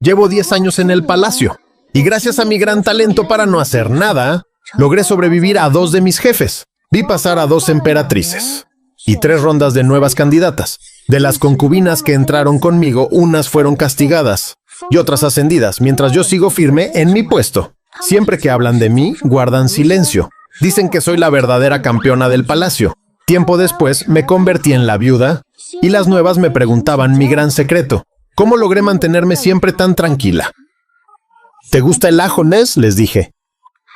Llevo 10 años en el palacio. Y gracias a mi gran talento para no hacer nada, logré sobrevivir a 2 de mis jefes. Vi pasar a 2 emperatrices y 3 rondas de nuevas candidatas. De las concubinas que entraron conmigo, unas fueron castigadas y otras ascendidas, mientras yo sigo firme en mi puesto. Siempre que hablan de mí, guardan silencio. Dicen que soy la verdadera campeona del palacio. Tiempo después, me convertí en la viuda y las nuevas me preguntaban mi gran secreto. ¿Cómo logré mantenerme siempre tan tranquila? ¿Te gusta el ajo, Ness?, les dije.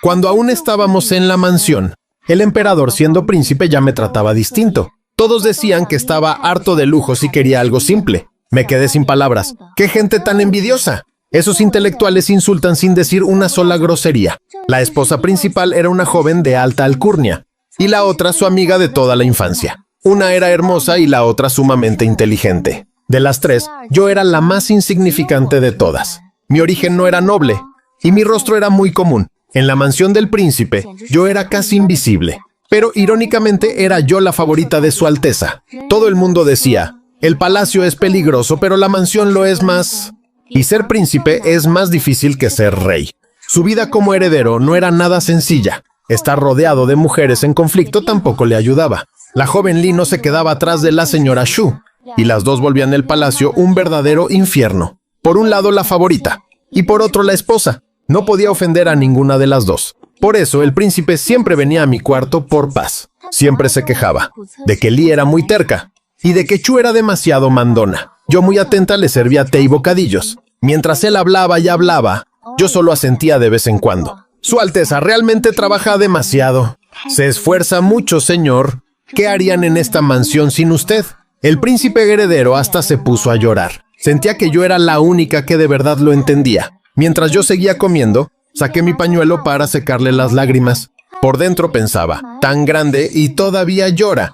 Cuando aún estábamos en la mansión, el emperador, siendo príncipe, ya me trataba distinto. Todos decían que estaba harto de lujos y quería algo simple. Me quedé sin palabras. ¡Qué gente tan envidiosa! Esos intelectuales insultan sin decir una sola grosería. La esposa principal era una joven de alta alcurnia, y la otra su amiga de toda la infancia. Una era hermosa y la otra sumamente inteligente. De las 3, yo era la más insignificante de todas. Mi origen no era noble, y mi rostro era muy común. En la mansión del príncipe, yo era casi invisible. Pero irónicamente era yo la favorita de su alteza. Todo el mundo decía, el palacio es peligroso, pero la mansión lo es más. Y ser príncipe es más difícil que ser rey. Su vida como heredero no era nada sencilla. Estar rodeado de mujeres en conflicto tampoco le ayudaba. La joven Li no se quedaba atrás de la señora Shu, y las 2 volvían el palacio un verdadero infierno. Por un lado la favorita, y por otro la esposa. No podía ofender a ninguna de las 2. Por eso el príncipe siempre venía a mi cuarto por paz. Siempre se quejaba de que Li era muy terca y de que Chu era demasiado mandona. Yo muy atenta le servía té y bocadillos. Mientras él hablaba y hablaba, yo solo asentía de vez en cuando. Su Alteza realmente trabaja demasiado. Se esfuerza mucho, señor. ¿Qué harían en esta mansión sin usted? El príncipe heredero hasta se puso a llorar. Sentía que yo era la única que de verdad lo entendía. Mientras yo seguía comiendo, saqué mi pañuelo para secarle las lágrimas. Por dentro pensaba, tan grande y todavía llora.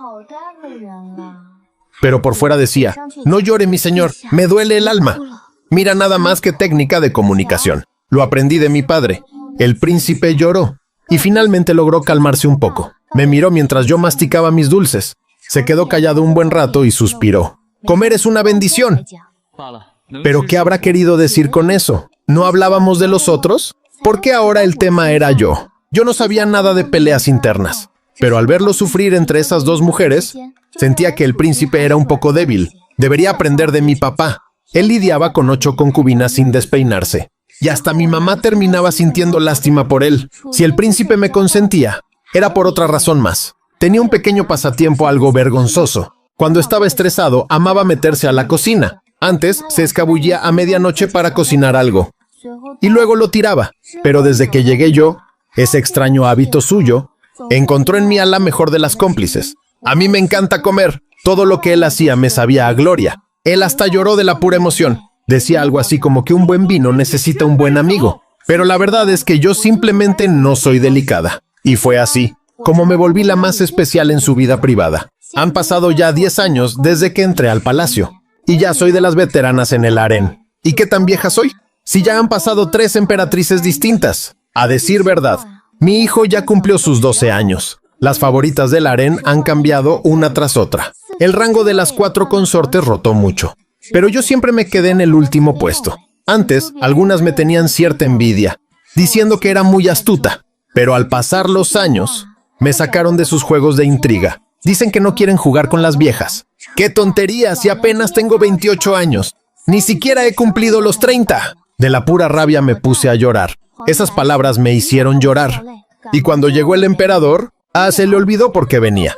Pero por fuera decía, no llore, mi señor, me duele el alma. Mira nada más que técnica de comunicación. Lo aprendí de mi padre. El príncipe lloró y finalmente logró calmarse un poco. Me miró mientras yo masticaba mis dulces. Se quedó callado un buen rato y suspiró. Comer es una bendición. ¿Pero qué habrá querido decir con eso? ¿No hablábamos de los otros? ¿Por qué ahora el tema era yo? Yo no sabía nada de peleas internas. Pero al verlo sufrir entre esas 2 mujeres, sentía que el príncipe era un poco débil. Debería aprender de mi papá. Él lidiaba con 8 concubinas sin despeinarse. Y hasta mi mamá terminaba sintiendo lástima por él. Si el príncipe me consentía, era por otra razón más. Tenía un pequeño pasatiempo algo vergonzoso. Cuando estaba estresado, amaba meterse a la cocina. Antes, se escabullía a medianoche para cocinar algo. Y luego lo tiraba. Pero desde que llegué yo, ese extraño hábito suyo, encontró en mí a la mejor de las cómplices. A mí me encanta comer. Todo lo que él hacía me sabía a gloria. Él hasta lloró de la pura emoción. Decía algo así como que un buen vino necesita un buen amigo. Pero la verdad es que yo simplemente no soy delicada. Y fue así como me volví la más especial en su vida privada. Han pasado ya 10 años desde que entré al palacio. Y ya soy de las veteranas en el harén. ¿Y qué tan vieja soy? Si ya han pasado 3 emperatrices distintas. A decir verdad, mi hijo ya cumplió sus 12 años. Las favoritas del harén han cambiado una tras otra. El rango de las 4 consortes rotó mucho. Pero yo siempre me quedé en el último puesto. Antes, algunas me tenían cierta envidia, diciendo que era muy astuta. Pero al pasar los años, me sacaron de sus juegos de intriga. Dicen que no quieren jugar con las viejas. ¡Qué tontería si apenas tengo 28 años! Ni siquiera he cumplido los 30. De la pura rabia me puse a llorar. Esas palabras me hicieron llorar. Y cuando llegó el emperador, se le olvidó por qué venía.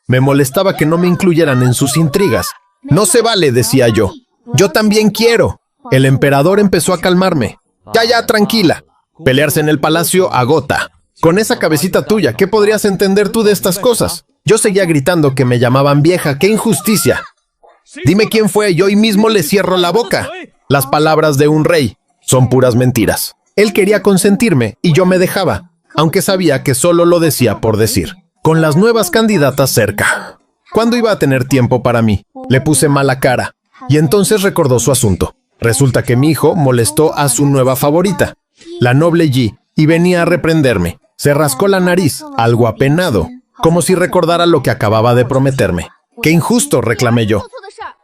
Me molestaba que no me incluyeran en sus intrigas. No se vale, decía yo. Yo también quiero. El emperador empezó a calmarme. Ya, tranquila. Pelearse en el palacio agota. Con esa cabecita tuya, ¿qué podrías entender tú de estas cosas? Yo seguía gritando que me llamaban vieja. ¡Qué injusticia! Dime quién fue y hoy mismo le cierro la boca. Las palabras de un rey son puras mentiras. Él quería consentirme y yo me dejaba, aunque sabía que solo lo decía por decir. Con las nuevas candidatas cerca. ¿Cuándo iba a tener tiempo para mí? Le puse mala cara y entonces recordó su asunto. Resulta que mi hijo molestó a su nueva favorita, la noble Yi, y venía a reprenderme. Se rascó la nariz, algo apenado, como si recordara lo que acababa de prometerme. ¡Qué injusto!, reclamé yo.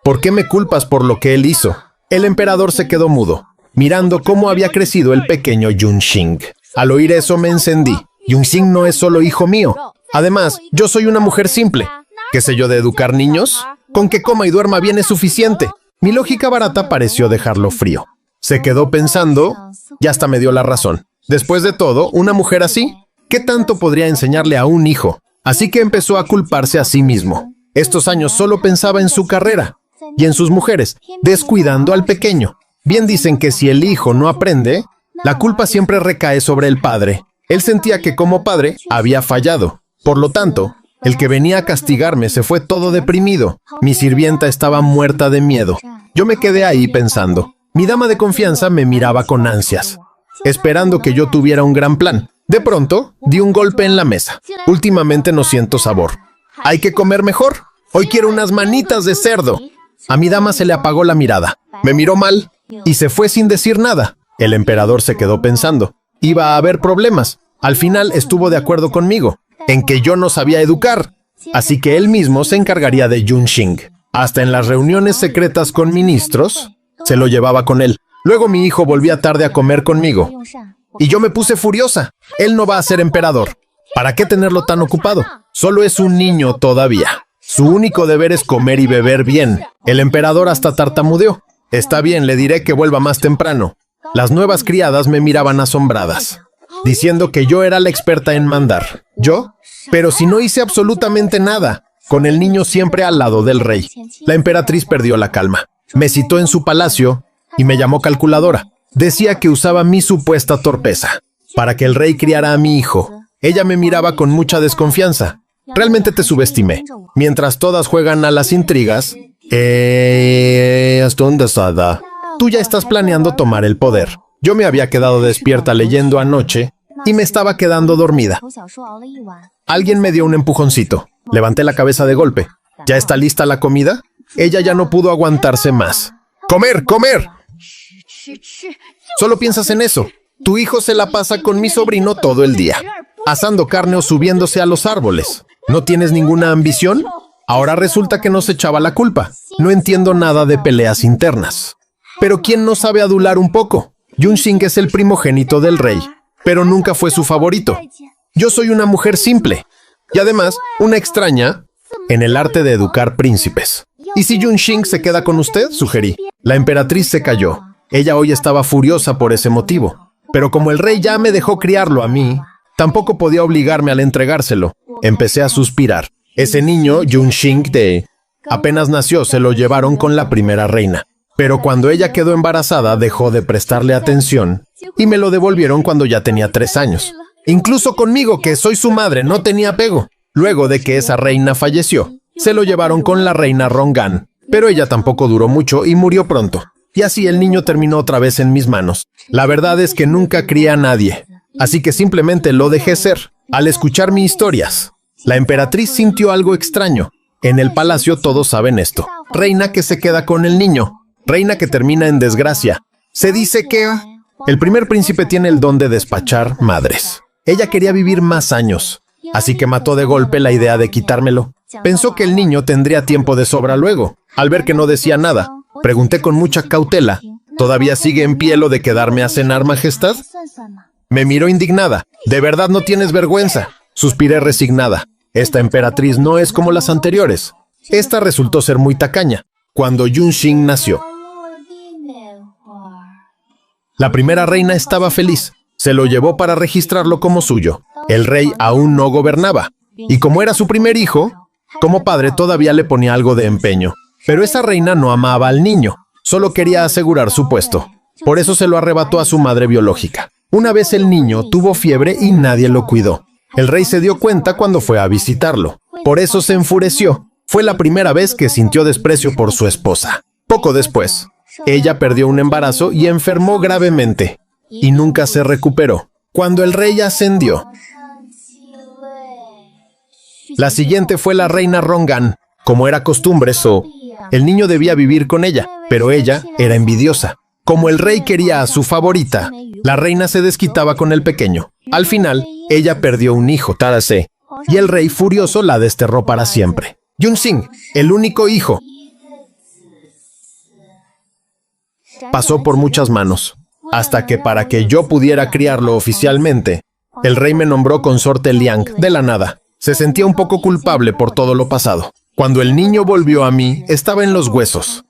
¿Por qué me culpas por lo que él hizo? El emperador se quedó mudo. mirando cómo había crecido el pequeño Yunxing. Al oír eso me encendí. Yunxing no es solo hijo mío. Además, yo soy una mujer simple. ¿Qué sé yo de educar niños? Con que coma y duerma bien es suficiente. Mi lógica barata pareció dejarlo frío. Se quedó pensando y hasta me dio la razón. Después de todo, una mujer así, ¿qué tanto podría enseñarle a un hijo? Así que empezó a culparse a sí mismo. Estos años solo pensaba en su carrera y en sus mujeres, descuidando al pequeño. Bien dicen que si el hijo no aprende, la culpa siempre recae sobre el padre. Él sentía que como padre había fallado. Por lo tanto, el que venía a castigarme se fue todo deprimido. Mi sirvienta estaba muerta de miedo. Yo me quedé ahí pensando. Mi dama de confianza me miraba con ansias, esperando que yo tuviera un gran plan. De pronto, di un golpe en la mesa. Últimamente no siento sabor. Hay que comer mejor. Hoy quiero unas manitas de cerdo. A mi dama se le apagó la mirada. Me miró mal y se fue sin decir nada. El emperador se quedó pensando. Iba a haber problemas. Al final estuvo de acuerdo conmigo en que yo no sabía educar. Así que él mismo se encargaría de Yunxing. Hasta en las reuniones secretas con ministros, se lo llevaba con él. Luego mi hijo volvía tarde a comer conmigo. Y yo me puse furiosa. Él no va a ser emperador. ¿Para qué tenerlo tan ocupado? Solo es un niño todavía. Su único deber es comer y beber bien. El emperador hasta tartamudeó. Está bien, le diré que vuelva más temprano. Las nuevas criadas me miraban asombradas, diciendo que yo era la experta en mandar. ¿Yo? Pero si no hice absolutamente nada, con el niño siempre al lado del rey. La emperatriz perdió la calma. Me citó en su palacio y me llamó calculadora. Decía que usaba mi supuesta torpeza para que el rey criara a mi hijo. Ella me miraba con mucha desconfianza. Realmente te subestimé. Mientras todas juegan a las intrigas, ¿dónde está? Tú ya estás planeando tomar el poder. Yo me había quedado despierta leyendo anoche y me estaba quedando dormida. Alguien me dio un empujoncito. Levanté la cabeza de golpe. ¿Ya está lista la comida? Ella ya no pudo aguantarse más. ¡Comer, comer! Solo piensas en eso. Tu hijo se la pasa con mi sobrino todo el día, asando carne o subiéndose a los árboles. ¿No tienes ninguna ambición? Ahora resulta que nos echaba la culpa. No entiendo nada de peleas internas. Pero ¿quién no sabe adular un poco? Yunxing es el primogénito del rey, pero nunca fue su favorito. Yo soy una mujer simple y además una extraña en el arte de educar príncipes. ¿Y si Yunxing se queda con usted?, sugerí. La emperatriz se calló. Ella hoy estaba furiosa por ese motivo. Pero como el rey ya me dejó criarlo a mí, tampoco podía obligarme al entregárselo. Empecé a suspirar. Ese niño, Yunxing apenas nació, se lo llevaron con la primera reina. Pero cuando ella quedó embarazada, dejó de prestarle atención y me lo devolvieron cuando ya tenía 3 años. Incluso conmigo, que soy su madre, no tenía apego. Luego de que esa reina falleció, se lo llevaron con la reina Rongan, pero ella tampoco duró mucho y murió pronto. Y así el niño terminó otra vez en mis manos. La verdad es que nunca crié a nadie, así que simplemente lo dejé ser. Al escuchar mis historias, la emperatriz sintió algo extraño. En el palacio todos saben esto. Reina que se queda con el niño. Reina que termina en desgracia. Se dice que el primer príncipe tiene el don de despachar madres. Ella quería vivir más años, así que mató de golpe la idea de quitármelo. Pensó que el niño tendría tiempo de sobra luego. Al ver que no decía nada, pregunté con mucha cautela: ¿todavía sigue en pie lo de quedarme a cenar, majestad? Me miró indignada. ¿De verdad no tienes vergüenza? Suspiré resignada. Esta emperatriz no es como las anteriores. Esta resultó ser muy tacaña. Cuando Yunxing nació, la primera reina estaba feliz. Se lo llevó para registrarlo como suyo. El rey aún no gobernaba. Y como era su primer hijo, como padre todavía le ponía algo de empeño. Pero esa reina no amaba al niño. Solo quería asegurar su puesto. Por eso se lo arrebató a su madre biológica. Una vez el niño tuvo fiebre y nadie lo cuidó. El rey se dio cuenta cuando fue a visitarlo. Por eso se enfureció. Fue la primera vez que sintió desprecio por su esposa. Poco después, ella perdió un embarazo y enfermó gravemente. Y nunca se recuperó. Cuando el rey ascendió, la siguiente fue la reina Rongan. Como era costumbre, el niño debía vivir con ella, pero ella era envidiosa. Como el rey quería a su favorita, la reina se desquitaba con el pequeño. Al final, ella perdió un hijo, Tarase, y el rey furioso la desterró para siempre. Yunxing, el único hijo, pasó por muchas manos. hasta que para que yo pudiera criarlo oficialmente, el rey me nombró consorte Liang de la nada. Se sentía un poco culpable por todo lo pasado. Cuando el niño volvió a mí, estaba en los huesos.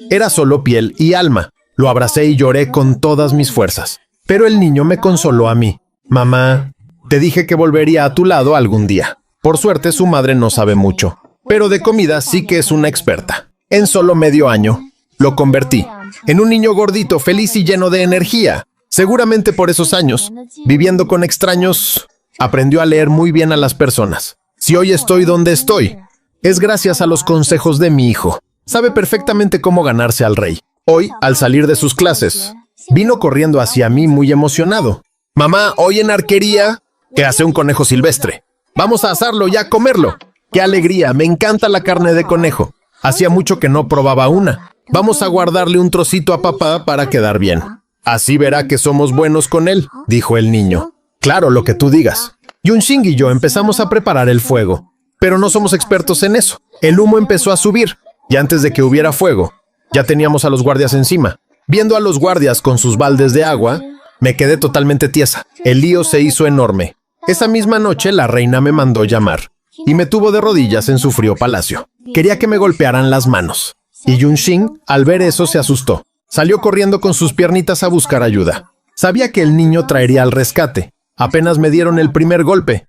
Era solo piel y alma. Lo abracé y lloré con todas mis fuerzas. Pero el niño me consoló a mí. Mamá, te dije que volvería a tu lado algún día. Por suerte, su madre no sabe mucho, pero de comida sí que es una experta. En solo medio año, lo convertí en un niño gordito, feliz y lleno de energía. Seguramente por esos años, viviendo con extraños, aprendió a leer muy bien a las personas. Si hoy estoy donde estoy, es gracias a los consejos de mi hijo. Sabe perfectamente cómo ganarse al rey. Hoy, al salir de sus clases, vino corriendo hacia mí muy emocionado. Mamá, hoy en arquería, que hace un conejo silvestre. Vamos a asarlo y a comerlo. ¡Qué alegría! Me encanta la carne de conejo. Hacía mucho que no probaba una. Vamos a guardarle un trocito a papá para quedar bien. Así verá que somos buenos con él, dijo el niño. Claro, lo que tú digas. Yunxing y yo empezamos a preparar el fuego, pero no somos expertos en eso. El humo empezó a subir, y antes de que hubiera fuego, ya teníamos a los guardias encima. Viendo a los guardias con sus baldes de agua, me quedé totalmente tiesa. El lío se hizo enorme. Esa misma noche la reina me mandó llamar y me tuvo de rodillas en su frío palacio. Quería que me golpearan las manos. Y Yunxing, al ver eso, se asustó. Salió corriendo con sus piernitas a buscar ayuda. Sabía que el niño traería al rescate. Apenas me dieron el primer golpe.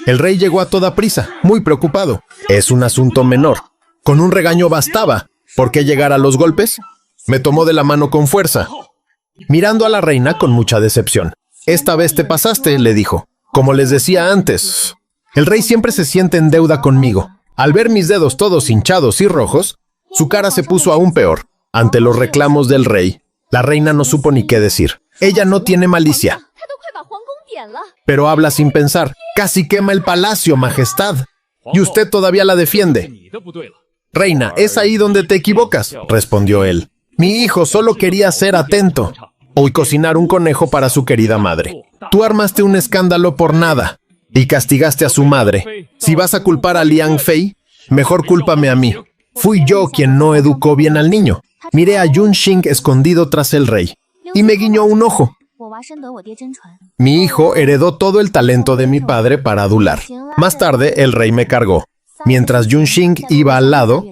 El rey llegó a toda prisa, muy preocupado. Es un asunto menor. Con un regaño bastaba. ¿Por qué llegar a los golpes? Me tomó de la mano con fuerza, mirando a la reina con mucha decepción. Esta vez te pasaste, le dijo. Como les decía antes, el rey siempre se siente en deuda conmigo. Al ver mis dedos todos hinchados y rojos, su cara se puso aún peor. Ante los reclamos del rey, la reina no supo ni qué decir. Ella no tiene malicia, pero habla sin pensar. Casi quema el palacio, majestad. Y usted todavía la defiende. Reina, es ahí donde te equivocas, respondió él. Mi hijo solo quería ser atento. Hoy cocinar un conejo para su querida madre. Tú armaste un escándalo por nada y castigaste a su madre. Si vas a culpar a Liang Fei, mejor cúlpame a mí. Fui yo quien no educó bien al niño. Miré a Yunxing escondido tras el rey y me guiñó un ojo. Mi hijo heredó todo el talento de mi padre para adular. Más tarde, el rey me cargó. Mientras Yunxing iba al lado,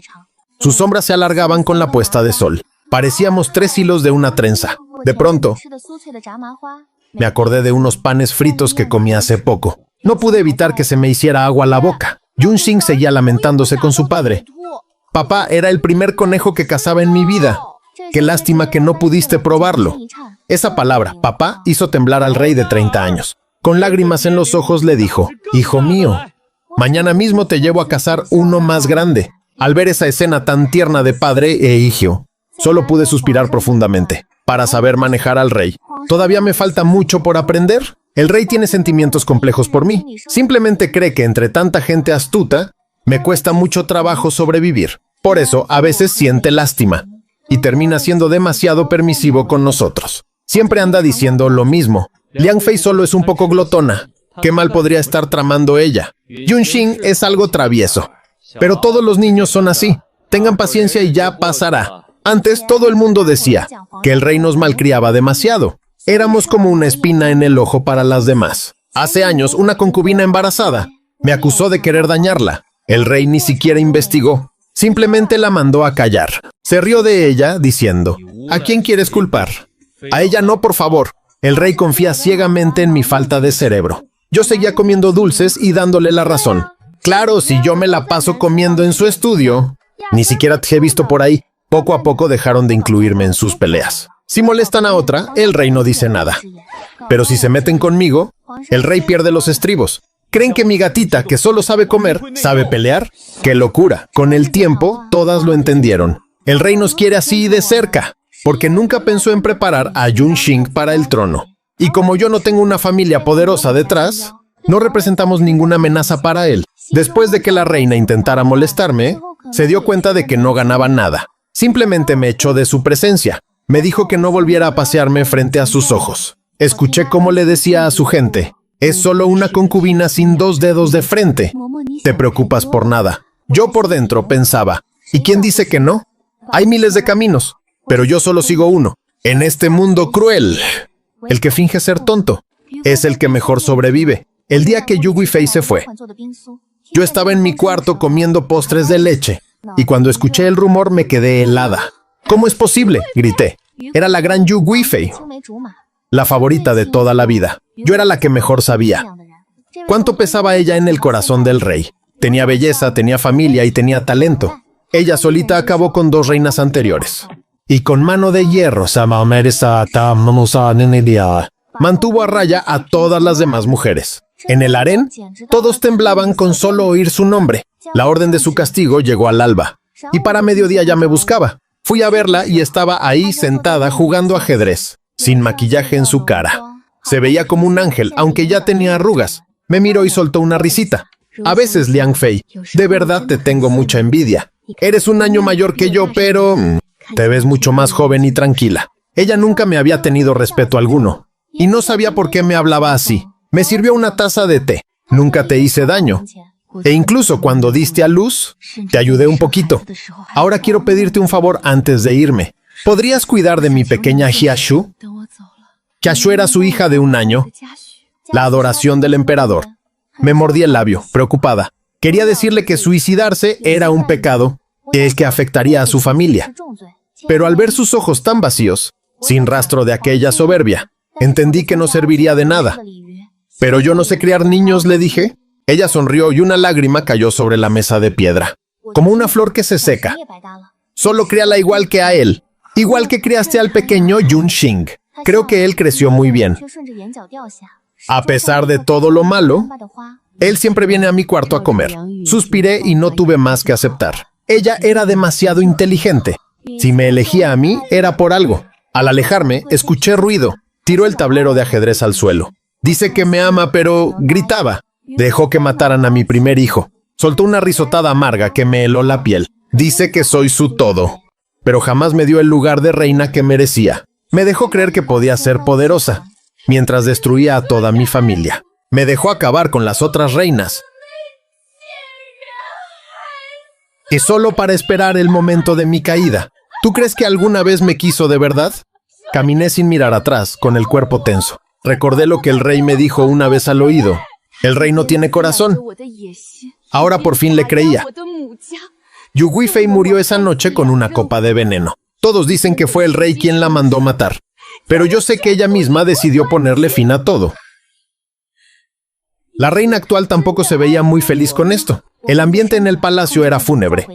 sus sombras se alargaban con la puesta de sol. Parecíamos 3 hilos de una trenza. De pronto, me acordé de unos panes fritos que comí hace poco. No pude evitar que se me hiciera agua la boca. Yunxing seguía lamentándose con su padre. Papá, era el primer conejo que cazaba en mi vida. Qué lástima que no pudiste probarlo. Esa palabra, papá, hizo temblar al rey de 30 años. Con lágrimas en los ojos le dijo, hijo mío, mañana mismo te llevo a cazar uno más grande. Al ver esa escena tan tierna de padre e hijo, solo pude suspirar profundamente. Para saber manejar al rey, todavía me falta mucho por aprender. El rey tiene sentimientos complejos por mí. Simplemente cree que entre tanta gente astuta, me cuesta mucho trabajo sobrevivir. Por eso, a veces siente lástima y termina siendo demasiado permisivo con nosotros. Siempre anda diciendo lo mismo. Liang Fei solo es un poco glotona. ¿Qué mal podría estar tramando ella? Yunxing es algo travieso. Pero todos los niños son así. Tengan paciencia y ya pasará. Antes todo el mundo decía que el rey nos malcriaba demasiado. Éramos como una espina en el ojo para las demás. Hace años, una concubina embarazada me acusó de querer dañarla. El rey ni siquiera investigó. Simplemente la mandó a callar. Se rió de ella diciendo, ¿a quién quieres culpar? A ella no, por favor. El rey confía ciegamente en mi falta de cerebro. Yo seguía comiendo dulces y dándole la razón. Claro, si yo me la paso comiendo en su estudio, ni siquiera te he visto por ahí. Poco a poco dejaron de incluirme en sus peleas. Si molestan a otra, el rey no dice nada. Pero si se meten conmigo, el rey pierde los estribos. ¿Creen que mi gatita, que solo sabe comer, sabe pelear? ¡Qué locura! Con el tiempo, todas lo entendieron. El rey nos quiere así de cerca, porque nunca pensó en preparar a Yunxing para el trono. Y como yo no tengo una familia poderosa detrás, no representamos ninguna amenaza para él. Después de que la reina intentara molestarme, se dio cuenta de que no ganaba nada. Simplemente me echó de su presencia. Me dijo que no volviera a pasearme frente a sus ojos. Escuché cómo le decía a su gente, es solo una concubina sin 2 dedos de frente. Te preocupas por nada. Yo por dentro pensaba, ¿y quién dice que no? Hay miles de caminos, pero yo solo sigo uno. En este mundo cruel, el que finge ser tonto es el que mejor sobrevive. El día que Yu Guifei se fue, yo estaba en mi cuarto comiendo postres de leche y cuando escuché el rumor me quedé helada. ¿Cómo es posible?, grité. Era la gran Yu Guifei, la favorita de toda la vida. Yo era la que mejor sabía. ¿Cuánto pesaba ella en el corazón del rey? Tenía belleza, tenía familia y tenía talento. Ella solita acabó con 2 reinas anteriores. Y con mano de hierro, mantuvo a raya a todas las demás mujeres. En el harén, todos temblaban con solo oír su nombre. La orden de su castigo llegó al alba. Y para mediodía ya me buscaba. Fui a verla y estaba ahí sentada jugando ajedrez, sin maquillaje en su cara. Se veía como un ángel, aunque ya tenía arrugas. Me miró y soltó una risita. A veces, Liang Fei, de verdad te tengo mucha envidia. Eres un año mayor que yo, pero te ves mucho más joven y tranquila. Ella nunca me había tenido respeto alguno. Y no sabía por qué me hablaba así. Me sirvió una taza de té. Nunca te hice daño. E incluso cuando diste a luz, te ayudé un poquito. Ahora quiero pedirte un favor antes de irme. ¿Podrías cuidar de mi pequeña Xiaxu? Xiaxu era su hija de 1 año. La adoración del emperador. Me mordí el labio, preocupada. Quería decirle que suicidarse era un pecado, que afectaría a su familia. Pero al ver sus ojos tan vacíos, sin rastro de aquella soberbia, entendí que no serviría de nada. Pero yo no sé criar niños, le dije. Ella sonrió y una lágrima cayó sobre la mesa de piedra, como una flor que se seca. Solo críala igual que a él, igual que criaste al pequeño Yun Xing. Creo que él creció muy bien. A pesar de todo lo malo, él siempre viene a mi cuarto a comer. Suspiré y no tuve más que aceptar. Ella era demasiado inteligente. Si me elegía a mí, era por algo. Al alejarme, escuché ruido. Tiró el tablero de ajedrez al suelo. Dice que me ama, pero gritaba. Dejó que mataran a mi primer hijo. Soltó una risotada amarga que me heló la piel. Dice que soy su todo, pero jamás me dio el lugar de reina que merecía. Me dejó creer que podía ser poderosa, mientras destruía a toda mi familia. Me dejó acabar con las otras reinas. Y solo para esperar el momento de mi caída. ¿Tú crees que alguna vez me quiso de verdad? Caminé sin mirar atrás, con el cuerpo tenso. Recordé lo que el rey me dijo una vez al oído. El rey no tiene corazón. Ahora por fin le creía. Yu Guifei murió esa noche con una copa de veneno. Todos dicen que fue el rey quien la mandó matar. Pero yo sé que ella misma decidió ponerle fin a todo. La reina actual tampoco se veía muy feliz con esto. El ambiente en el palacio era fúnebre.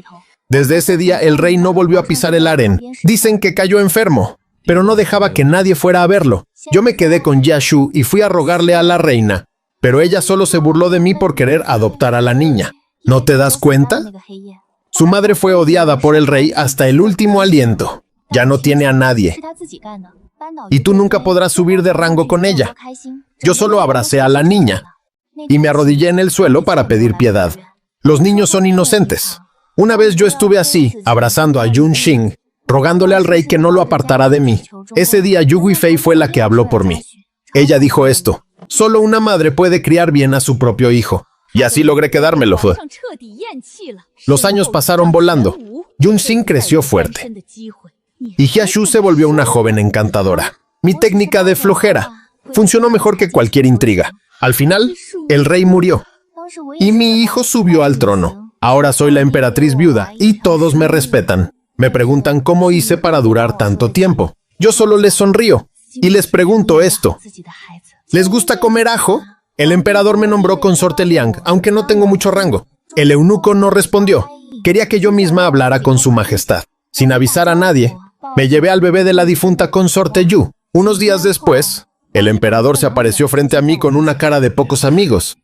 Desde ese día el rey no volvió a pisar el harén. Dicen que cayó enfermo, pero no dejaba que nadie fuera a verlo. Yo me quedé con Xiaxu y fui a rogarle a la reina, pero ella solo se burló de mí por querer adoptar a la niña. ¿No te das cuenta? Su madre fue odiada por el rey hasta el último aliento. Ya no tiene a nadie. Y tú nunca podrás subir de rango con ella. Yo solo abracé a la niña y me arrodillé en el suelo para pedir piedad. Los niños son inocentes. Una vez yo estuve así, abrazando a Yun Xing, rogándole al rey que no lo apartara de mí. Ese día Yu Guifei fue la que habló por mí. Ella dijo esto: solo una madre puede criar bien a su propio hijo. Y así logré quedármelo. Los años pasaron volando. Yun Xing creció fuerte. Y Xiaxu se volvió una joven encantadora. Mi técnica de flojera funcionó mejor que cualquier intriga. Al final, el rey murió. Y mi hijo subió al trono. Ahora soy la emperatriz viuda y todos me respetan. Me preguntan cómo hice para durar tanto tiempo. Yo solo les sonrío y les pregunto esto: ¿les gusta comer ajo? El emperador me nombró consorte Liang, aunque no tengo mucho rango. El eunuco no respondió. Quería que yo misma hablara con su majestad. Sin avisar a nadie, me llevé al bebé de la difunta consorte Yu. Unos días después, el emperador se apareció frente a mí con una cara de pocos amigos.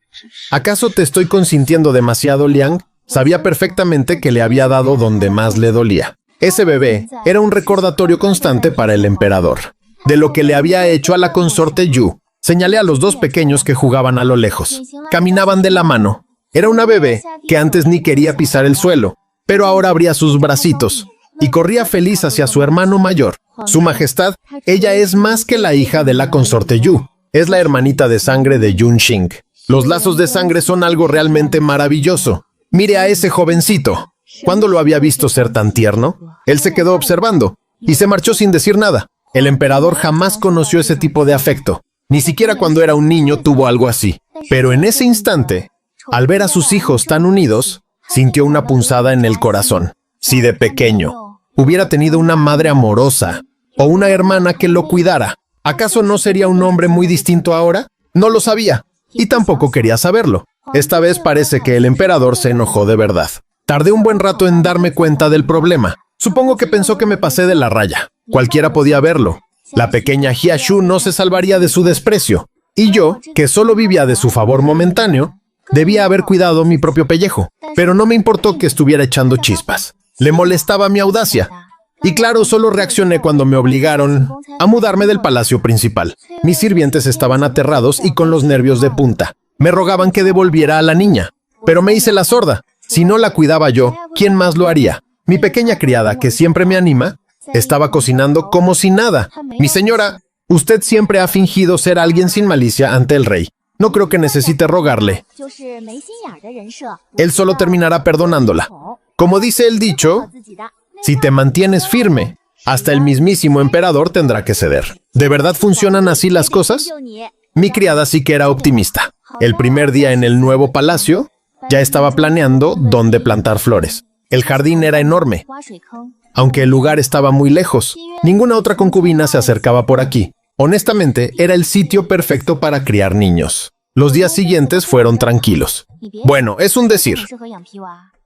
¿Acaso te estoy consintiendo demasiado, Liang? Sabía perfectamente que le había dado donde más le dolía. Ese bebé era un recordatorio constante para el emperador de lo que le había hecho a la consorte Yu. Señalé a los 2 pequeños que jugaban a lo lejos. Caminaban de la mano. Era una bebé que antes ni quería pisar el suelo, pero ahora abría sus bracitos y corría feliz hacia su hermano mayor. Su majestad, ella es más que la hija de la consorte Yu. Es la hermanita de sangre de Yun Xing. Los lazos de sangre son algo realmente maravilloso. Mire a ese jovencito. ¿Cuándo lo había visto ser tan tierno? Él se quedó observando y se marchó sin decir nada. El emperador jamás conoció ese tipo de afecto. Ni siquiera cuando era un niño tuvo algo así. Pero en ese instante, al ver a sus hijos tan unidos, sintió una punzada en el corazón. Si de pequeño hubiera tenido una madre amorosa o una hermana que lo cuidara, ¿acaso no sería un hombre muy distinto ahora? No lo sabía, y tampoco quería saberlo. Esta vez parece que el emperador se enojó de verdad. Tardé un buen rato en darme cuenta del problema. Supongo que pensó que me pasé de la raya. Cualquiera podía verlo. La pequeña Hiashu no se salvaría de su desprecio. Y yo, que solo vivía de su favor momentáneo, debía haber cuidado mi propio pellejo. Pero no me importó que estuviera echando chispas. Le molestaba mi audacia. Y claro, solo reaccioné cuando me obligaron a mudarme del palacio principal. Mis sirvientes estaban aterrados y con los nervios de punta. Me rogaban que devolviera a la niña. Pero me hice la sorda. Si no la cuidaba yo, ¿quién más lo haría? Mi pequeña criada, que siempre me anima, estaba cocinando como si nada. Mi señora, usted siempre ha fingido ser alguien sin malicia ante el rey. No creo que necesite rogarle. Él solo terminará perdonándola. Como dice el dicho, si te mantienes firme, hasta el mismísimo emperador tendrá que ceder. ¿De verdad funcionan así las cosas? Mi criada sí que era optimista. El primer día en el nuevo palacio, ya estaba planeando dónde plantar flores. El jardín era enorme. Aunque el lugar estaba muy lejos, ninguna otra concubina se acercaba por aquí. Honestamente, era el sitio perfecto para criar niños. Los días siguientes fueron tranquilos. Bueno, es un decir.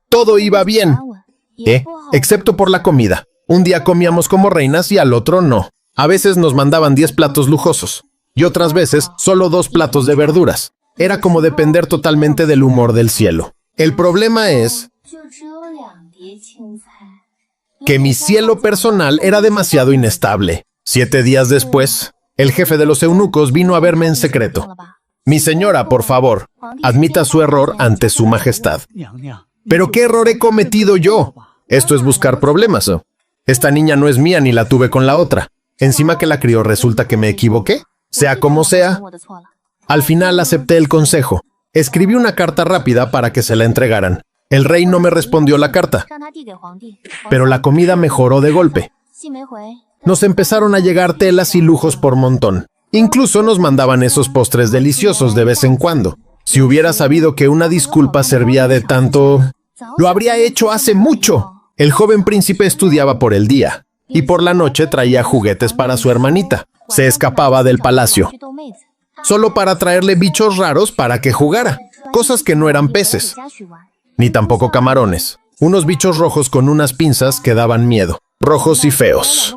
Todo iba bien, excepto por la comida. Un día comíamos como reinas y al otro no. A veces nos mandaban 10 platos lujosos y otras veces solo 2 platos de verduras. Era como depender totalmente del humor del cielo. El problema es que mi cielo personal era demasiado inestable. 7 días después, el jefe de los eunucos vino a verme en secreto. Mi señora, por favor, admita su error ante su majestad. ¿Pero qué error he cometido yo? Esto es buscar problemas, ¿no? Esta niña no es mía ni la tuve con la otra. Encima que la crió resulta que me equivoqué. Sea como sea. Al final acepté el consejo. Escribí una carta rápida para que se la entregaran. El rey no me respondió la carta, pero la comida mejoró de golpe. Nos empezaron a llegar telas y lujos por montón. Incluso nos mandaban esos postres deliciosos de vez en cuando. Si hubiera sabido que una disculpa servía de tanto, lo habría hecho hace mucho. El joven príncipe estudiaba por el día y por la noche traía juguetes para su hermanita. Se escapaba del palacio, solo para traerle bichos raros para que jugara. Cosas que no eran peces, ni tampoco camarones. Unos bichos rojos con unas pinzas que daban miedo. Rojos y feos.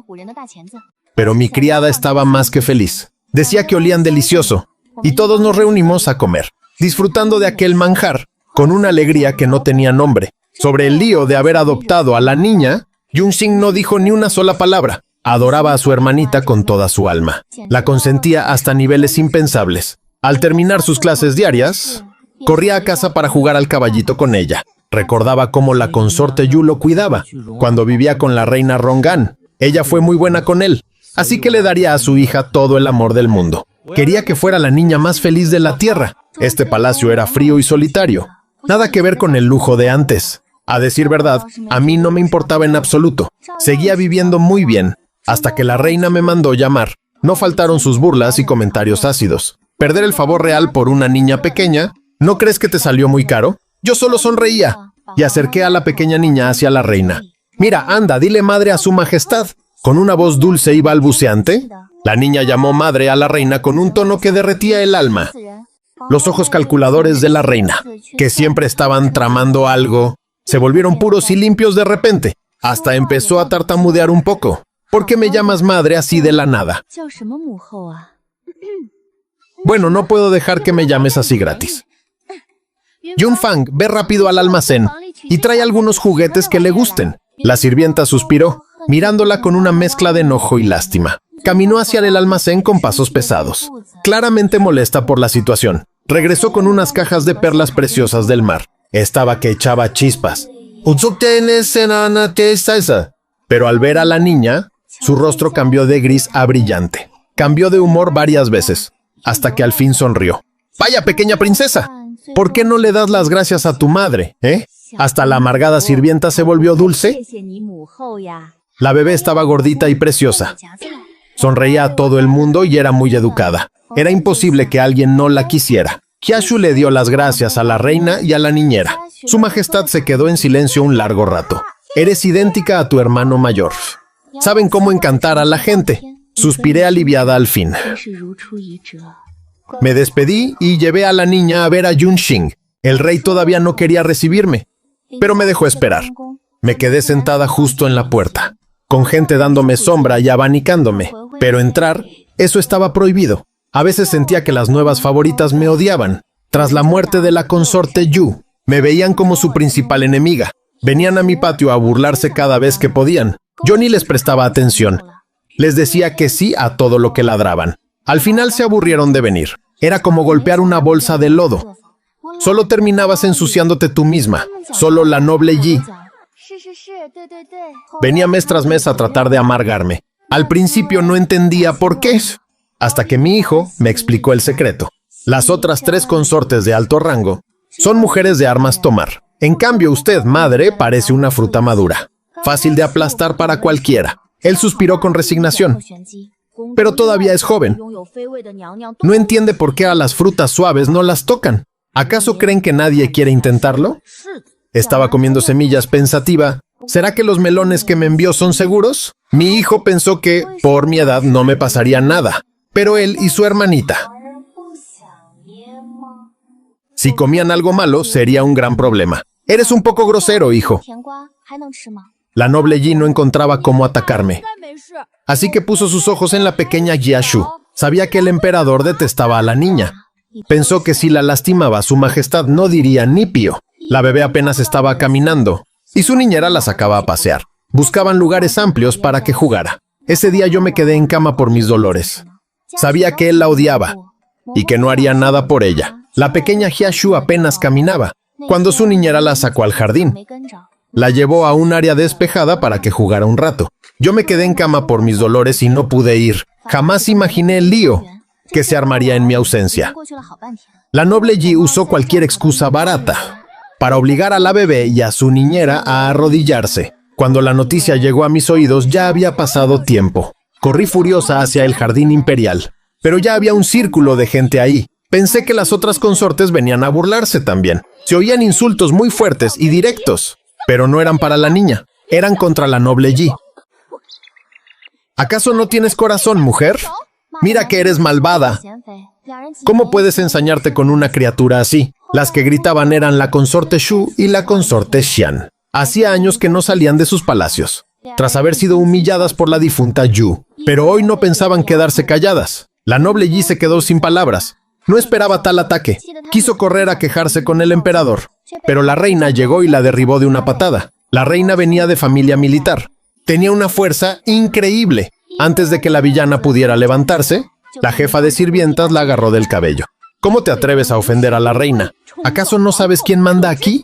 Pero mi criada estaba más que feliz. Decía que olían delicioso, y todos nos reunimos a comer, disfrutando de aquel manjar, con una alegría que no tenía nombre. Sobre el lío de haber adoptado a la niña, Yunxing no dijo ni una sola palabra. Adoraba a su hermanita con toda su alma. La consentía hasta niveles impensables. Al terminar sus clases diarias, corría a casa para jugar al caballito con ella. Recordaba cómo la consorte Yu lo cuidaba cuando vivía con la reina Rongan. Ella fue muy buena con él, así que le daría a su hija todo el amor del mundo. Quería que fuera la niña más feliz de la tierra. Este palacio era frío y solitario. Nada que ver con el lujo de antes. A decir verdad, a mí no me importaba en absoluto. Seguía viviendo muy bien, hasta que la reina me mandó llamar. No faltaron sus burlas y comentarios ácidos. Perder el favor real por una niña pequeña, ¿no crees que te salió muy caro? Yo solo sonreía y acerqué a la pequeña niña hacia la reina. Mira, anda, dile madre a su majestad. Con una voz dulce y balbuceante, la niña llamó madre a la reina con un tono que derretía el alma. Los ojos calculadores de la reina, que siempre estaban tramando algo, se volvieron puros y limpios de repente. Hasta empezó a tartamudear un poco. ¿Por qué me llamas madre así de la nada? Bueno, no puedo dejar que me llames así gratis. Yunfang, ve rápido al almacén y trae algunos juguetes que le gusten. La sirvienta suspiró, mirándola con una mezcla de enojo y lástima. Caminó hacia el almacén con pasos pesados, claramente molesta por la situación. Regresó con unas cajas de perlas preciosas del mar. Estaba que echaba chispas. Pero al ver a la niña, su rostro cambió de gris a brillante. Cambió de humor varias veces, hasta que al fin sonrió. ¡Vaya, pequeña princesa! ¿Por qué no le das las gracias a tu madre, Hasta la amargada sirvienta se volvió dulce. La bebé estaba gordita y preciosa. Sonreía a todo el mundo y era muy educada. Era imposible que alguien no la quisiera. Hyashu le dio las gracias a la reina y a la niñera. Su majestad se quedó en silencio un largo rato. Eres idéntica a tu hermano mayor. Saben cómo encantar a la gente. Suspiré aliviada al fin. Me despedí y llevé a la niña a ver a Yunxing. El rey todavía no quería recibirme, pero me dejó esperar. Me quedé sentada justo en la puerta, con gente dándome sombra y abanicándome. Pero entrar, eso estaba prohibido. A veces sentía que las nuevas favoritas me odiaban. Tras la muerte de la consorte Yu, me veían como su principal enemiga. Venían a mi patio a burlarse cada vez que podían. Yo ni les prestaba atención. Les decía que sí a todo lo que ladraban. Al final se aburrieron de venir. Era como golpear una bolsa de lodo. Solo terminabas ensuciándote tú misma. Solo la noble Yi venía mes tras mes a tratar de amargarme. Al principio no entendía por qué, hasta que mi hijo me explicó el secreto. Las otras 3 consortes de alto rango son mujeres de armas tomar. En cambio, usted, madre, parece una fruta madura, fácil de aplastar para cualquiera. Él suspiró con resignación. Pero todavía es joven. No entiende por qué a las frutas suaves no las tocan. ¿Acaso creen que nadie quiere intentarlo? Estaba comiendo semillas pensativa. ¿Será que los melones que me envió son seguros? Mi hijo pensó que, por mi edad, no me pasaría nada. Pero él y su hermanita, si comían algo malo, sería un gran problema. Eres un poco grosero, hijo. La noble Yi no encontraba cómo atacarme. Así que puso sus ojos en la pequeña Hyashu. Sabía que el emperador detestaba a la niña. Pensó que si la lastimaba, su majestad no diría ni pío. La bebé apenas estaba caminando, y su niñera la sacaba a pasear. Buscaban lugares amplios para que jugara. Ese día yo me quedé en cama por mis dolores. Sabía que él la odiaba, y que no haría nada por ella. La pequeña Hyashu apenas caminaba, cuando su niñera la sacó al jardín. La llevó a un área despejada para que jugara un rato. Yo me quedé en cama por mis dolores y no pude ir. Jamás imaginé el lío que se armaría en mi ausencia. La noble Yi usó cualquier excusa barata para obligar a la bebé y a su niñera a arrodillarse. Cuando la noticia llegó a mis oídos, ya había pasado tiempo. Corrí furiosa hacia el jardín imperial, pero ya había un círculo de gente ahí. Pensé que las otras consortes venían a burlarse también. Se oían insultos muy fuertes y directos, pero no eran para la niña, eran contra la noble Yi. ¿Acaso no tienes corazón, mujer? Mira que eres malvada. ¿Cómo puedes ensañarte con una criatura así? Las que gritaban eran la consorte Shu y la consorte Xian. Hacía años que no salían de sus palacios, tras haber sido humilladas por la difunta Yu. Pero hoy no pensaban quedarse calladas. La noble Yi se quedó sin palabras. No esperaba tal ataque. Quiso correr a quejarse con el emperador, pero la reina llegó y la derribó de una patada. La reina venía de familia militar. Tenía una fuerza increíble. Antes de que la villana pudiera levantarse, la jefa de sirvientas la agarró del cabello. ¿Cómo te atreves a ofender a la reina? ¿Acaso no sabes quién manda aquí?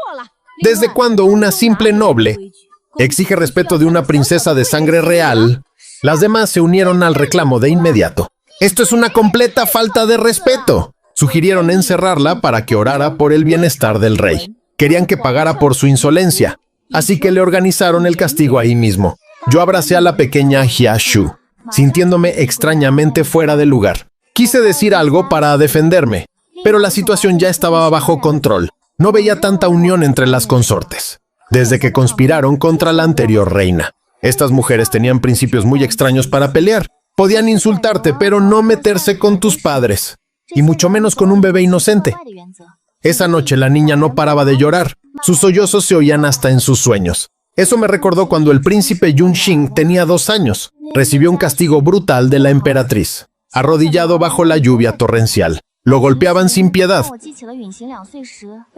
¿Desde cuándo una simple noble exige respeto de una princesa de sangre real? Las demás se unieron al reclamo de inmediato. Esto es una completa falta de respeto. Sugirieron encerrarla para que orara por el bienestar del rey. Querían que pagara por su insolencia, así que le organizaron el castigo ahí mismo. Yo abracé a la pequeña Hyashu, sintiéndome extrañamente fuera de lugar. Quise decir algo para defenderme, pero la situación ya estaba bajo control. No veía tanta unión entre las consortes, desde que conspiraron contra la anterior reina. Estas mujeres tenían principios muy extraños para pelear. Podían insultarte, pero no meterse con tus padres, y mucho menos con un bebé inocente. Esa noche la niña no paraba de llorar. Sus sollozos se oían hasta en sus sueños. Eso me recordó cuando el príncipe Yunxing tenía 2 años. Recibió un castigo brutal de la emperatriz, arrodillado bajo la lluvia torrencial. Lo golpeaban sin piedad,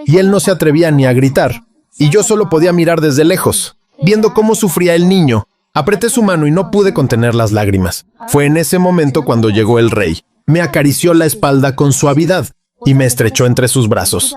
y él no se atrevía ni a gritar, y yo solo podía mirar desde lejos, viendo cómo sufría el niño. Apreté su mano y no pude contener las lágrimas. Fue en ese momento cuando llegó el rey. Me acarició la espalda con suavidad y me estrechó entre sus brazos.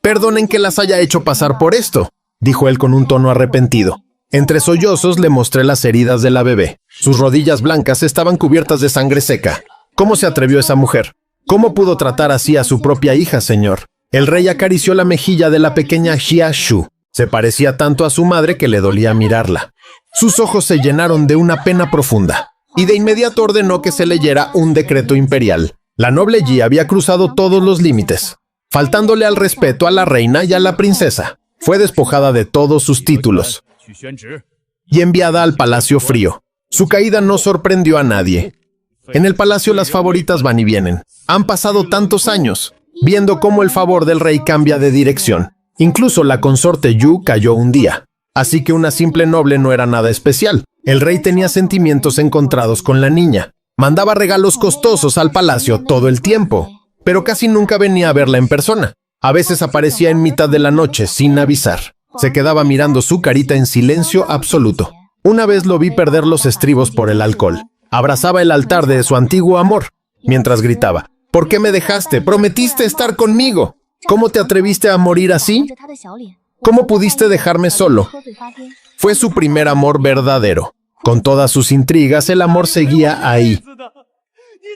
«Perdonen que las haya hecho pasar por esto», dijo él con un tono arrepentido. Entre sollozos le mostré las heridas de la bebé. Sus rodillas blancas estaban cubiertas de sangre seca. ¿Cómo se atrevió esa mujer? ¿Cómo pudo tratar así a su propia hija, señor? El rey acarició la mejilla de la pequeña Hyashu. Se parecía tanto a su madre que le dolía mirarla. Sus ojos se llenaron de una pena profunda. y de inmediato ordenó que se leyera un decreto imperial. La noble Yi había cruzado todos los límites, faltándole al respeto a la reina y a la princesa. Fue despojada de todos sus títulos y enviada al Palacio Frío. Su caída no sorprendió a nadie. En el palacio las favoritas van y vienen. Han pasado tantos años, viendo cómo el favor del rey cambia de dirección. Incluso la consorte Yu cayó un día. Así que una simple noble no era nada especial. El rey tenía sentimientos encontrados con la niña. Mandaba regalos costosos al palacio todo el tiempo, pero casi nunca venía a verla en persona. A veces aparecía en mitad de la noche sin avisar. Se quedaba mirando su carita en silencio absoluto. Una vez lo vi perder los estribos por el alcohol. Abrazaba el altar de su antiguo amor, mientras gritaba: ¿por qué me dejaste? Prometiste estar conmigo. ¿Cómo te atreviste a morir así? ¿Cómo pudiste dejarme solo? Fue su primer amor verdadero. Con todas sus intrigas, el amor seguía ahí.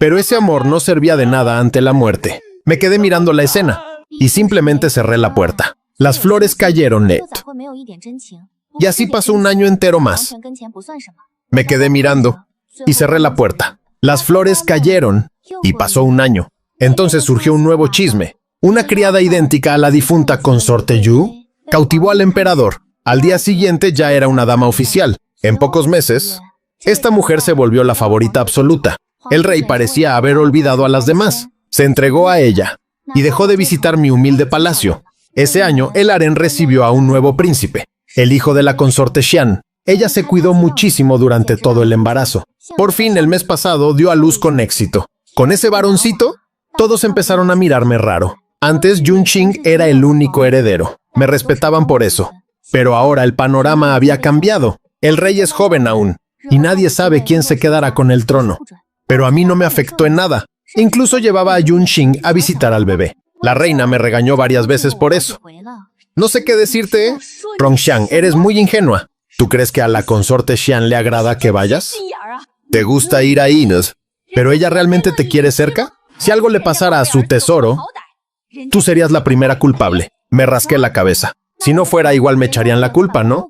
Pero ese amor no servía de nada ante la muerte. Me quedé mirando la escena y simplemente cerré la puerta. Las flores cayeron, Ned. Y así pasó un año entero más. Me quedé mirando y cerré la puerta. Las flores cayeron y pasó un año. Entonces surgió un nuevo chisme. Una criada idéntica a la difunta consorte Yu cautivó al emperador. Al día siguiente ya era una dama oficial. En pocos meses, esta mujer se volvió la favorita absoluta. El rey parecía haber olvidado a las demás. Se entregó a ella y dejó de visitar mi humilde palacio. Ese año, el harén recibió a un nuevo príncipe, el hijo de la consorte Xian. Ella se cuidó muchísimo durante todo el embarazo. Por fin, el mes pasado, dio a luz con éxito. Con ese varoncito, todos empezaron a mirarme raro. Antes, Yunqing era el único heredero. Me respetaban por eso. Pero ahora el panorama había cambiado. El rey es joven aún, y nadie sabe quién se quedará con el trono. Pero a mí no me afectó en nada. Incluso llevaba a Yunqing a visitar al bebé. La reina me regañó varias veces por eso. No sé qué decirte, ¿eh? Rongxiang, eres muy ingenua. ¿Tú crees que a la consorte Xian le agrada que vayas? ¿Te gusta ir ahí, no? ¿Pero ella realmente te quiere cerca? Si algo le pasara a su tesoro, tú serías la primera culpable. Me rasqué la cabeza. Si no fuera, igual me echarían la culpa, ¿no?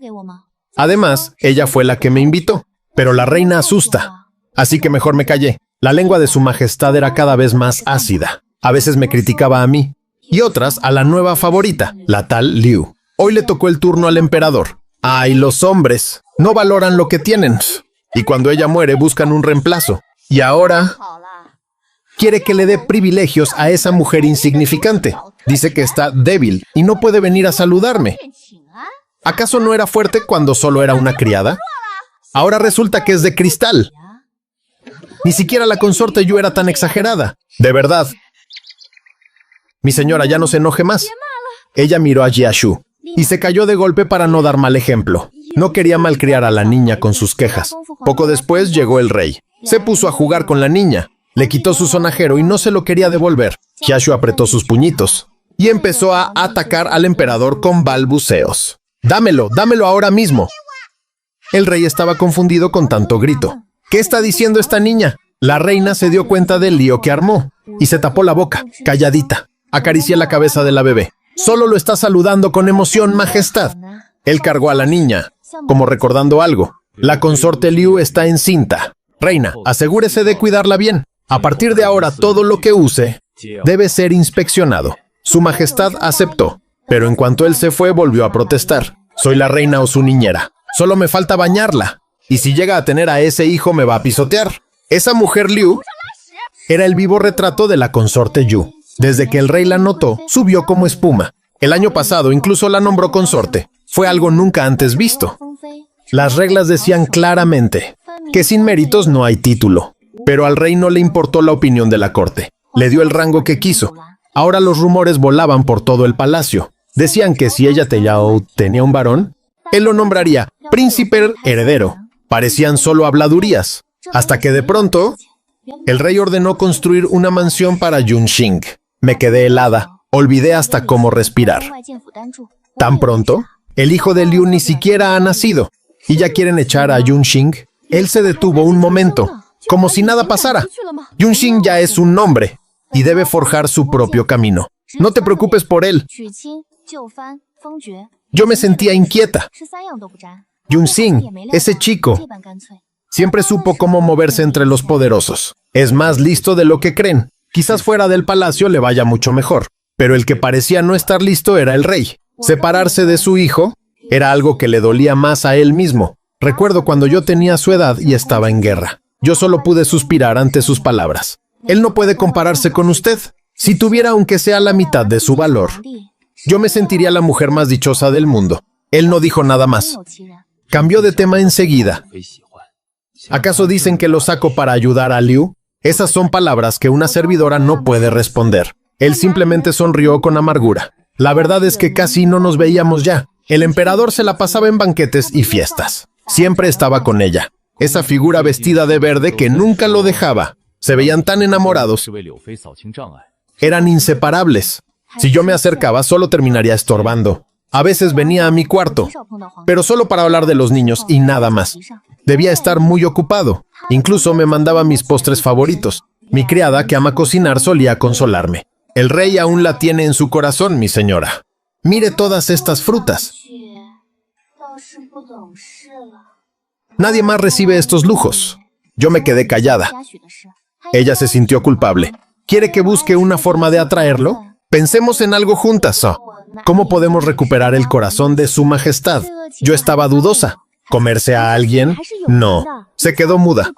Además, ella fue la que me invitó. Pero la reina asusta. Así que mejor me callé. La lengua de su majestad era cada vez más ácida. A veces me criticaba a mí, y otras a la nueva favorita, la tal Liu. Hoy le tocó el turno al emperador. ¡Ay, los hombres! No valoran lo que tienen. Y cuando ella muere, buscan un reemplazo. Y ahora quiere que le dé privilegios a esa mujer insignificante. Dice que está débil y no puede venir a saludarme. ¿Acaso no era fuerte cuando solo era una criada? Ahora resulta que es de cristal. Ni siquiera la consorte Yu era tan exagerada. De verdad. Mi señora, ya no se enoje más. Ella miró a Jiashu y se cayó de golpe para no dar mal ejemplo. No quería malcriar a la niña con sus quejas. Poco después llegó el rey. Se puso a jugar con la niña. Le quitó su sonajero y no se lo quería devolver. Jiashu apretó sus puñitos y empezó a atacar al emperador con balbuceos. ¡Dámelo! ¡Dámelo ahora mismo! El rey estaba confundido con tanto grito. ¿Qué está diciendo esta niña? La reina se dio cuenta del lío que armó y se tapó la boca, calladita. Acaricié la cabeza de la bebé. Solo lo está saludando con emoción, majestad. Él cargó a la niña, como recordando algo. La consorte Liu está encinta. Reina, asegúrese de cuidarla bien. A partir de ahora, todo lo que use debe ser inspeccionado. Su majestad aceptó, pero en cuanto él se fue, volvió a protestar. Soy la reina o su niñera. Solo me falta bañarla. Y si llega a tener a ese hijo, me va a pisotear. Esa mujer Liu era el vivo retrato de la consorte Yu. Desde que el rey la notó, subió como espuma. El año pasado incluso la nombró consorte. Fue algo nunca antes visto. Las reglas decían claramente que sin méritos no hay título. Pero al rey no le importó la opinión de la corte. Le dio el rango que quiso. Ahora los rumores volaban por todo el palacio. Decían que si ella tenía un varón, él lo nombraría príncipe heredero. Parecían solo habladurías. Hasta que de pronto, el rey ordenó construir una mansión para Yunqing. Me quedé helada. Olvidé hasta cómo respirar. ¿Tan pronto? El hijo de Liu ni siquiera ha nacido. ¿Y ya quieren echar a Yunqing? Él se detuvo un momento, como si nada pasara. Yunqing ya es un hombre y debe forjar su propio camino. No te preocupes por él. Yo me sentía inquieta. Yunqing, ese chico, Siempre supo cómo moverse entre los poderosos. Es más listo de lo que creen. Quizás fuera del palacio le vaya mucho mejor. Pero el que parecía no estar listo era el rey. Separarse de su hijo era algo que le dolía más a él mismo. Recuerdo cuando yo tenía su edad y estaba en guerra. Yo solo pude suspirar ante sus palabras. Él no puede compararse con usted. Si tuviera aunque sea la mitad de su valor, yo me sentiría la mujer más dichosa del mundo. Él no dijo nada más. Cambió de tema enseguida. ¿Acaso dicen que lo saco para ayudar a Liu? Esas son palabras que una servidora no puede responder. Él simplemente sonrió con amargura. La verdad es que casi no nos veíamos ya. El emperador se la pasaba en banquetes y fiestas. Siempre estaba con ella. Esa figura vestida de verde que nunca lo dejaba. Se veían tan enamorados. Eran inseparables. Si yo me acercaba, solo terminaría estorbando. A veces venía a mi cuarto, pero solo para hablar de los niños y nada más. Debía estar muy ocupado. Incluso me mandaba mis postres favoritos. Mi criada, que ama cocinar, solía consolarme. El rey aún la tiene en su corazón, mi señora. Mire todas estas frutas. Nadie más recibe estos lujos. Yo me quedé callada. Ella se sintió culpable. ¿Quiere que busque una forma de atraerlo? Pensemos en algo juntas, ¿oh? ¿Cómo podemos recuperar el corazón de su majestad? Yo estaba dudosa. ¿Comerse a alguien? No. Se quedó muda.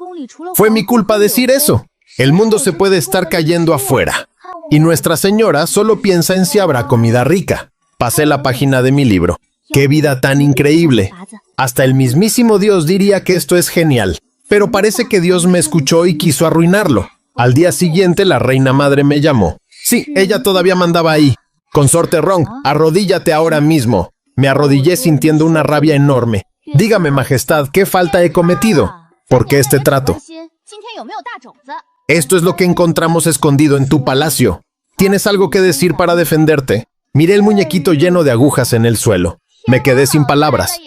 Fue mi culpa decir eso. El mundo se puede estar cayendo afuera. Y Nuestra Señora solo piensa en si habrá comida rica. Pasé la página de mi libro. ¡Qué vida tan increíble! Hasta el mismísimo Dios diría que esto es genial. Pero parece que Dios me escuchó y quiso arruinarlo. Al día siguiente la reina madre me llamó. Sí, ella todavía mandaba ahí. Consorte Rong, arrodíllate ahora mismo. Me arrodillé sintiendo una rabia enorme. Dígame, majestad, ¿qué falta he cometido? ¿Por qué este trato? Esto es lo que encontramos escondido en tu palacio. ¿Tienes algo que decir para defenderte? Miré el muñequito lleno de agujas en el suelo. Me quedé sin palabras.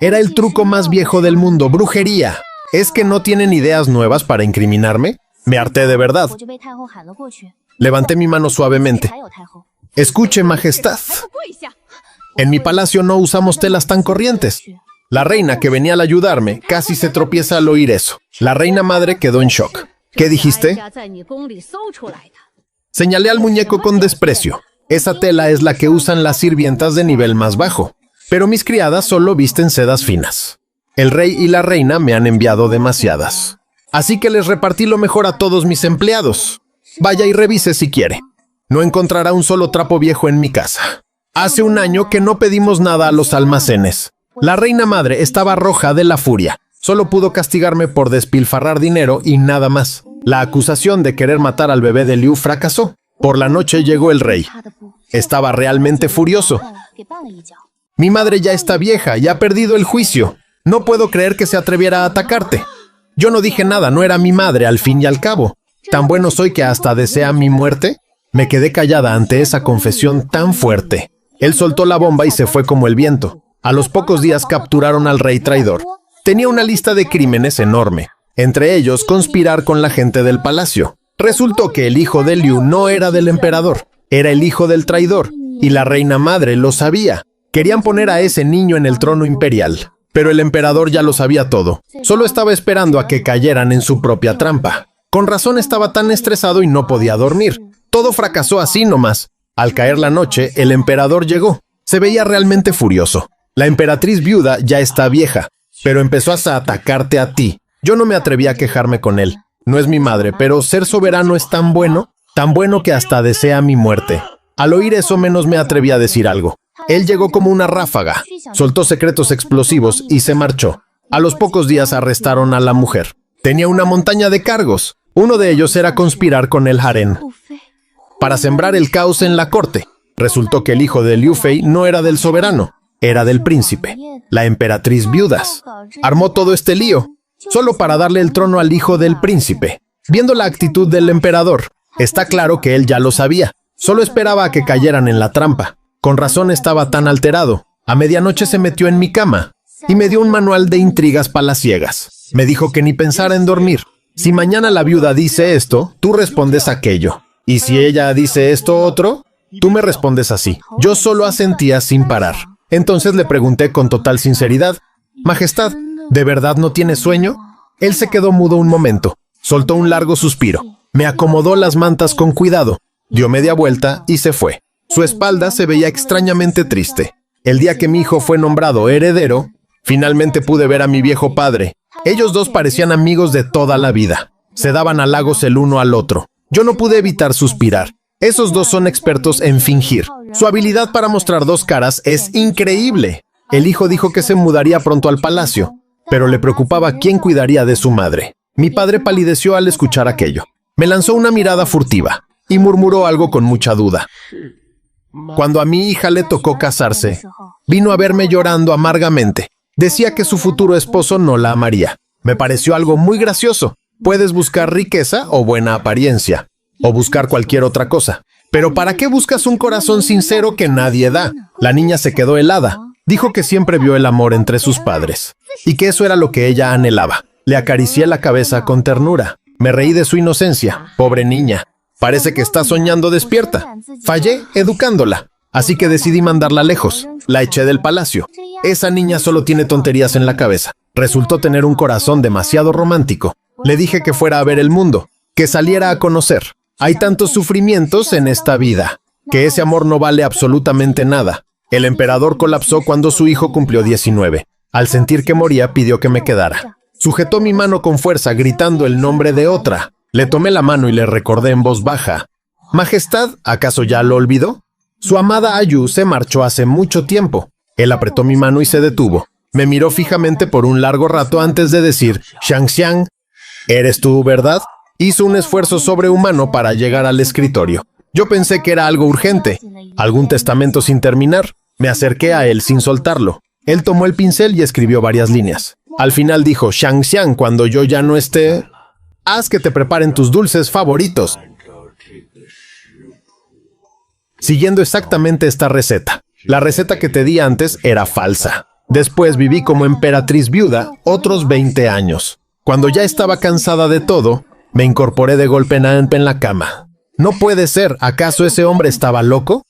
Era el truco más viejo del mundo, brujería. ¿Es que no tienen ideas nuevas para incriminarme? Me harté de verdad. Levanté mi mano suavemente. Escuche, majestad. En mi palacio no usamos telas tan corrientes. La reina, que venía al ayudarme, casi se tropieza al oír eso. La reina madre quedó en shock. ¿Qué dijiste? Señalé al muñeco con desprecio. Esa tela es la que usan las sirvientas de nivel más bajo. Pero mis criadas solo visten sedas finas. El rey y la reina me han enviado demasiadas. Así que les repartí lo mejor a todos mis empleados. Vaya y revise si quiere. No encontrará un solo trapo viejo en mi casa. Hace un año que no pedimos nada a los almacenes. La reina madre estaba roja de la furia. Solo pudo castigarme por despilfarrar dinero y nada más. La acusación de querer matar al bebé de Liu fracasó. Por la noche llegó el rey. Estaba realmente furioso. Mi madre ya está vieja y ha perdido el juicio. No puedo creer que se atreviera a atacarte. Yo no dije nada, no era mi madre al fin y al cabo. ¿Tan bueno soy que hasta desea mi muerte? Me quedé callada ante esa confesión tan fuerte. Él soltó la bomba y se fue como el viento. A los pocos días capturaron al rey traidor. Tenía una lista de crímenes enorme. Entre ellos, conspirar con la gente del palacio. Resultó que el hijo de Liu no era del emperador. Era el hijo del traidor. Y la reina madre lo sabía. Querían poner a ese niño en el trono imperial. Pero el emperador ya lo sabía todo. Solo estaba esperando a que cayeran en su propia trampa. Con razón estaba tan estresado y no podía dormir. Todo fracasó así nomás. Al caer la noche, el emperador llegó. Se veía realmente furioso. La emperatriz viuda ya está vieja, pero empezó hasta a atacarte a ti. Yo no me atreví a quejarme con él. No es mi madre, pero ser soberano es tan bueno que hasta desea mi muerte. Al oír eso, menos me atreví a decir algo. Él llegó como una ráfaga, soltó secretos explosivos y se marchó. A los pocos días arrestaron a la mujer. Tenía una montaña de cargos. Uno de ellos era conspirar con el harén para sembrar el caos en la corte. Resultó que el hijo de Liu Fei no era del soberano, era del príncipe, la emperatriz viudas. Armó todo este lío, solo para darle el trono al hijo del príncipe. Viendo la actitud del emperador, está claro que él ya lo sabía. Solo esperaba a que cayeran en la trampa. Con razón estaba tan alterado. A medianoche se metió en mi cama y me dio un manual de intrigas palaciegas. Me dijo que ni pensara en dormir. Si mañana la viuda dice esto, tú respondes aquello. Y si ella dice esto otro, tú me respondes así. Yo solo asentía sin parar. Entonces le pregunté con total sinceridad: Majestad, ¿De verdad no tienes sueño? Él se quedó mudo un momento, soltó un largo suspiro, me acomodó las mantas con cuidado, dio media vuelta y se fue. Su espalda se veía extrañamente triste. El día que mi hijo fue nombrado heredero, finalmente pude ver a mi viejo padre. Ellos dos parecían amigos de toda la vida. Se daban halagos el uno al otro. Yo no pude evitar suspirar. Esos dos son expertos en fingir. Su habilidad para mostrar dos caras es increíble. El hijo dijo que se mudaría pronto al palacio, pero le preocupaba quién cuidaría de su madre. Mi padre palideció al escuchar aquello. Me lanzó una mirada furtiva y murmuró algo con mucha duda. Cuando a mi hija le tocó casarse, vino a verme llorando amargamente. Decía que su futuro esposo no la amaría. Me pareció algo muy gracioso. Puedes buscar riqueza o buena apariencia, o buscar cualquier otra cosa. Pero ¿para qué buscas un corazón sincero que nadie da? La niña se quedó helada. Dijo que siempre vio el amor entre sus padres, y que eso era lo que ella anhelaba. Le acaricié la cabeza con ternura. Me reí de su inocencia. Pobre niña. Parece que está soñando despierta. Fallé educándola, así que decidí mandarla lejos. La eché del palacio. Esa niña solo tiene tonterías en la cabeza. Resultó tener un corazón demasiado romántico. Le dije que fuera a ver el mundo, que saliera a conocer. Hay tantos sufrimientos en esta vida, que ese amor no vale absolutamente nada. El emperador colapsó cuando su hijo cumplió 19. Al sentir que moría, pidió que me quedara. Sujetó mi mano con fuerza, gritando el nombre de otra. Le tomé la mano y le recordé en voz baja. «Majestad, ¿acaso ya lo olvidó? Su amada Ayu se marchó hace mucho tiempo». Él apretó mi mano y se detuvo. Me miró fijamente por un largo rato antes de decir, «Xiangxiang, ¿eres tú, verdad?» Hizo un esfuerzo sobrehumano para llegar al escritorio. Yo pensé que era algo urgente, algún testamento sin terminar. Me acerqué a él sin soltarlo. Él tomó el pincel y escribió varias líneas. Al final dijo, «Xiangxiang, cuando yo ya no esté, haz que te preparen tus dulces favoritos». Siguiendo exactamente esta receta. La receta que te di antes era falsa. Después viví como emperatriz viuda otros 20 años. Cuando ya estaba cansada de todo, me incorporé de golpe en la cama. No puede ser, ¿acaso ese hombre estaba loco?